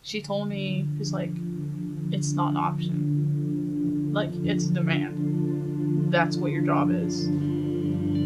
She told me, she's like, it's not an option. Like, it's a demand. That's what your job is.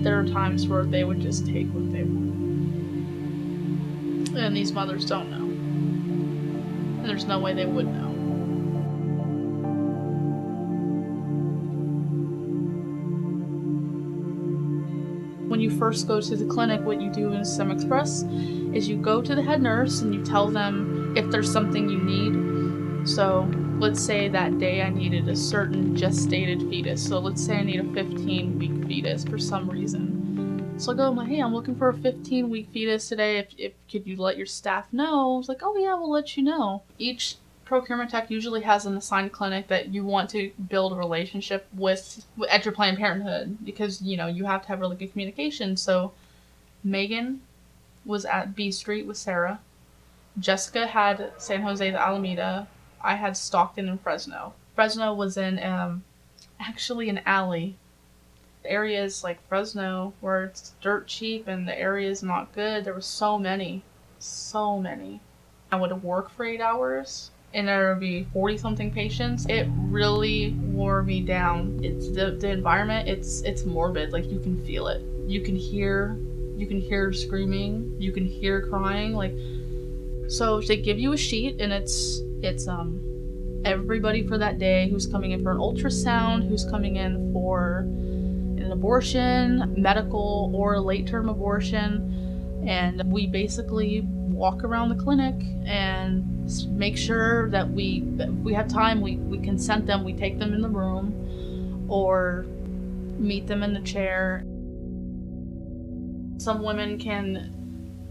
There are times where they would just take what they want. And these mothers don't know. And there's no way they would know. When you first go to the clinic, what you do in StemExpress is you go to the head nurse and you tell them if there's something you need. So let's say that day I needed a certain gestated fetus. So let's say I need a 15-week fetus for some reason. So I go, I'm like, hey, I'm looking for a 15-week fetus today. If could you let your staff know? I was like, oh yeah, we'll let you know. Each procurement tech usually has an assigned clinic that you want to build a relationship with at your Planned Parenthood, because you have to have really good communication. So Megan was at B Street with Sarah. Jessica had San Jose to Alameda. I had Stockton and Fresno. Fresno was in actually an alley. Areas like Fresno where it's dirt cheap and the area is not good. There were so many. I would work for 8 hours and there would be 40-something patients. It really wore me down. It's the environment. It's morbid. Like, you can feel it. You can hear screaming. You can hear crying. Like, so they give you a sheet and it's everybody for that day who's coming in for an ultrasound, who's coming in for an abortion, medical or late-term abortion, and we basically walk around the clinic and make sure that if we have time, we consent them, we take them in the room or meet them in the chair. Some women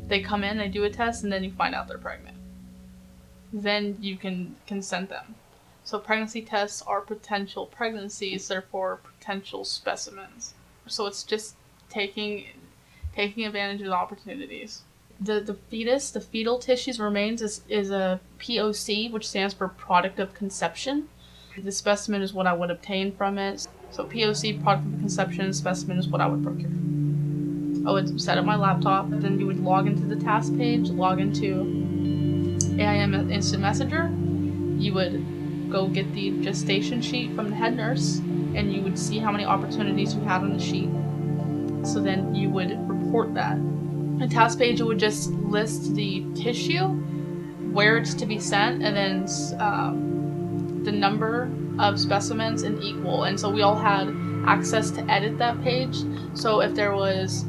they come in, they do a test, and then you find out they're pregnant. Then you can consent them. So pregnancy tests are potential pregnancies, therefore potential specimens. So it's just taking advantage of the opportunities. The fetus, the fetal tissues remains is a POC, which stands for product of conception. The specimen is what I would obtain from it. So POC, product of conception, specimen is what I would procure. I would set up my laptop, then you would log into the task page, log into AIM Instant Messenger. You would go get the gestation sheet from the head nurse, and you would see how many opportunities you had on the sheet. So then you would report that. The task page would just list the tissue, where it's to be sent, and then the number of specimens and equal. And so we all had access to edit that page. So if there was,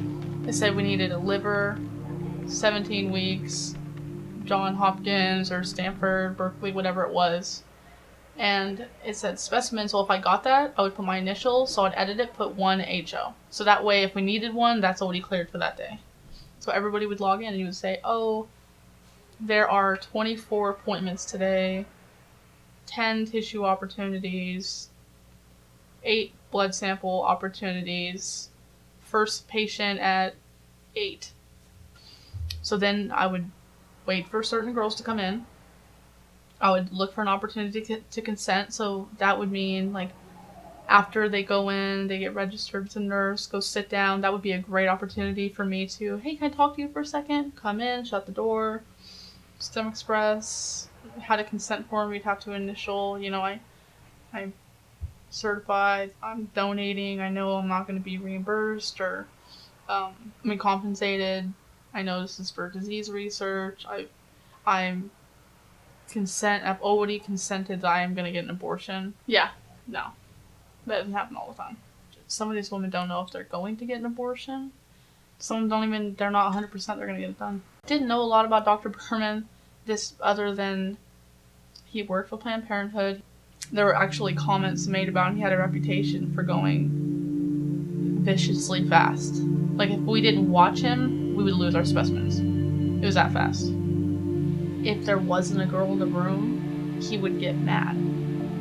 I said we needed a liver, 17 weeks, John Hopkins or Stanford, Berkeley, whatever it was, and it said specimen, so if I got that, I would put my initials, so I'd edit it, put 1 HO. So that way, if we needed one, that's already cleared for that day. So everybody would log in and you would say, oh, there are 24 appointments today, 10 tissue opportunities, 8 blood sample opportunities, first patient at 8. So then I would wait for certain girls to come in. I would look for an opportunity to consent. So that would mean, like, after they go in, they get registered as a nurse, go sit down. That would be a great opportunity for me to, hey, can I talk to you for a second? Come in, shut the door. StemExpress had a consent form we'd have to initial. I'm certified. I'm donating. I know I'm not going to be reimbursed or compensated. I know this is for disease research. I've already consented that I am going to get an abortion. Yeah, no. That doesn't happen all the time. Some of these women don't know if they're going to get an abortion. Some they're not 100% they're going to get it done. Didn't know a lot about Dr. Berman, other than he worked for Planned Parenthood. There were actually comments made about him. He had a reputation for going viciously fast. Like, if we didn't watch him, we would lose our specimens. It was that fast. If there wasn't a girl in the room, he would get mad.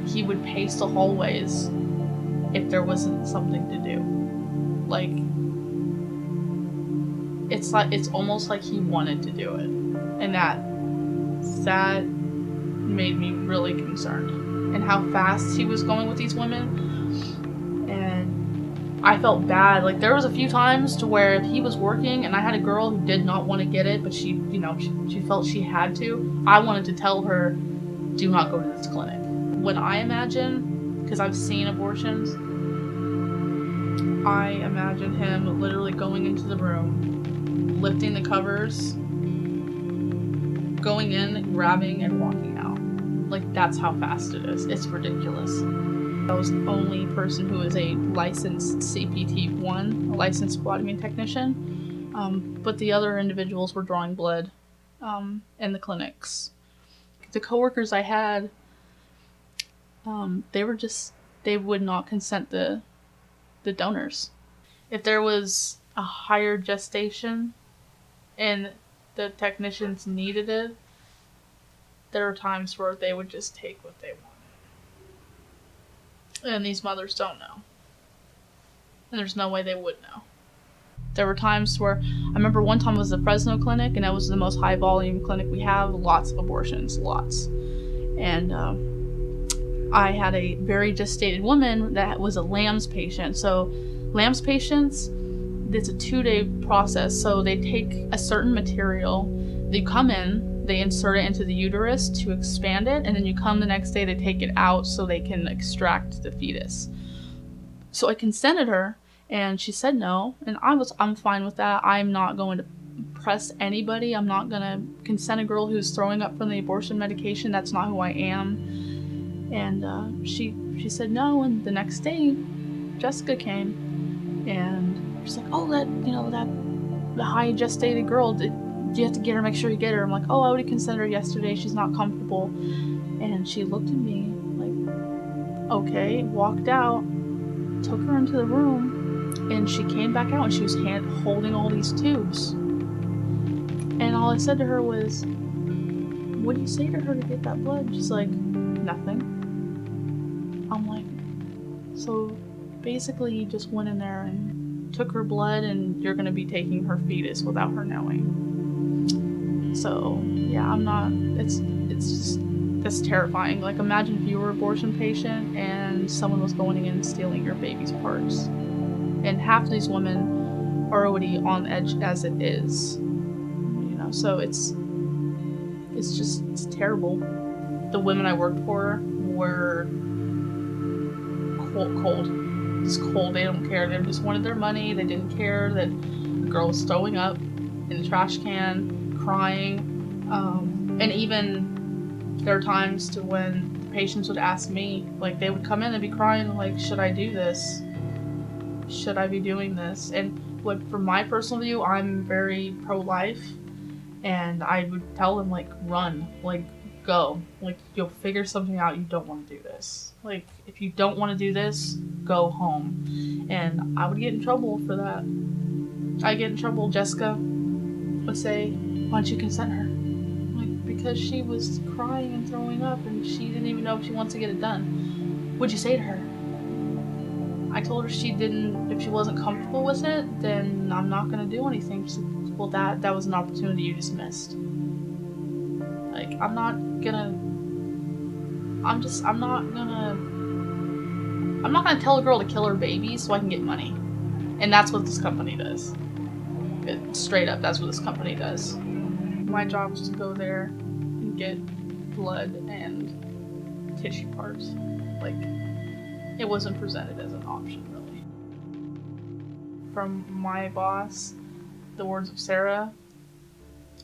He would pace the hallways if there wasn't something to do. Like, it's almost like he wanted to do it. And that made me really concerned. And how fast he was going with these women. And I felt bad. Like, there was a few times to where he was working and I had a girl who did not want to get it, but she, you know, she felt she had to. I wanted to tell her, do not go to this clinic. When I imagine, because I've seen abortions, I imagine him literally going into the room, lifting the covers, going in, grabbing, and walking out. Like, that's how fast it is. It's ridiculous. I was the only person who was a licensed CPT-1, a licensed phlebotomy technician, but the other individuals were drawing blood in the clinics. The coworkers I had, they would not consent the donors. If there was a higher gestation and the technicians needed it, there are times where they would just take what they wanted. And these mothers don't know. And there's no way they would know. There were times where, I remember one time it was the Fresno clinic, and that was the most high volume clinic we have, lots of abortions, lots. And I had a very gestated woman that was a LAMS patient. So LAMS patients, it's a 2-day process. So they take a certain material, they come in, they insert it into the uterus to expand it, and then you come the next day, they take it out so they can extract the fetus. So I consented her, and she said no, and I'm fine with that. I'm not going to press anybody. I'm not going to consent a girl who's throwing up from the abortion medication. That's not who I am. And she said no, and the next day, Jessica came, and she's like, oh, the high gestated girl, do you have to get her, make sure you get her? I'm like, oh, I already consented her yesterday, she's not comfortable. And she looked at me like, okay, walked out, took her into the room, and she came back out and she was holding all these tubes. And all I said to her was, what do you say to her to get that blood? She's like, nothing. I'm like, so basically you just went in there and took her blood and you're going to be taking her fetus without her knowing. So, yeah, I'm not, it's just, that's terrifying. Like, imagine if you were an abortion patient and someone was going in and stealing your baby's parts. And half of these women are already on the edge as it is. You know, so it's terrible. The women I worked for were cold. Just cold, they don't care. They just wanted their money. They didn't care that the girl was throwing up in the trash can, crying, and even there are times to when patients would ask me, like, they would come in and be crying, like, should I do this? Should I be doing this? And from my personal view, I'm very pro-life, and I would tell them, like, run, like, go, like, you'll figure something out. You don't want to do this. Like, if you don't want to do this, go home. And I would get in trouble for that. I get in trouble. Jessica would say, why don't you consent her? Like, because she was crying and throwing up and she didn't even know if she wants to get it done. What'd you say to her? I told her if she wasn't comfortable with it, then I'm not gonna do anything. She said, well, that was an opportunity you just missed. Like, I'm not gonna tell a girl to kill her baby so I can get money. And that's what this company does. Straight up, that's what this company does. My job was to go there and get blood and tissue parts. Like, it wasn't presented as an option, really. From my boss, the words of Sarah,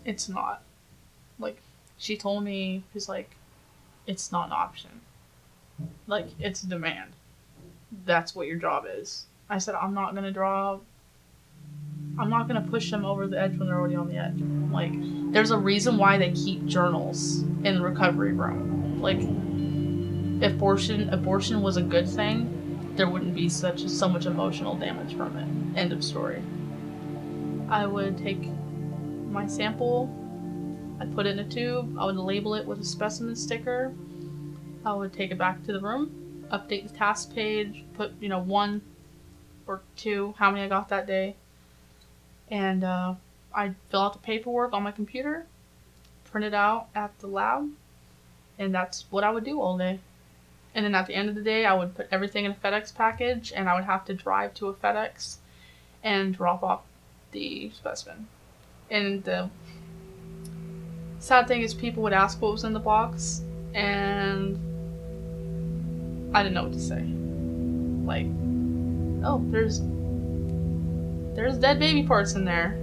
it's not. Like, she told me, she's like, it's not an option. Like, it's a demand. That's what your job is. I said, I'm not gonna push them over the edge when they're already on the edge. Like, there's a reason why they keep journals in the recovery room. Like, if abortion was a good thing, there wouldn't be so much emotional damage from it. End of story. I would take my sample, I'd put it in a tube, I would label it with a specimen sticker, I would take it back to the room, update the task page, put, 1 or 2, how many I got that day, and I'd fill out the paperwork on my computer, print it out at the lab, and that's what I would do all day. And then at the end of the day, I would put everything in a FedEx package, and I would have to drive to a FedEx and drop off the specimen. And the sad thing is people would ask what was in the box, and I didn't know what to say. Like, oh, there's dead baby parts in there.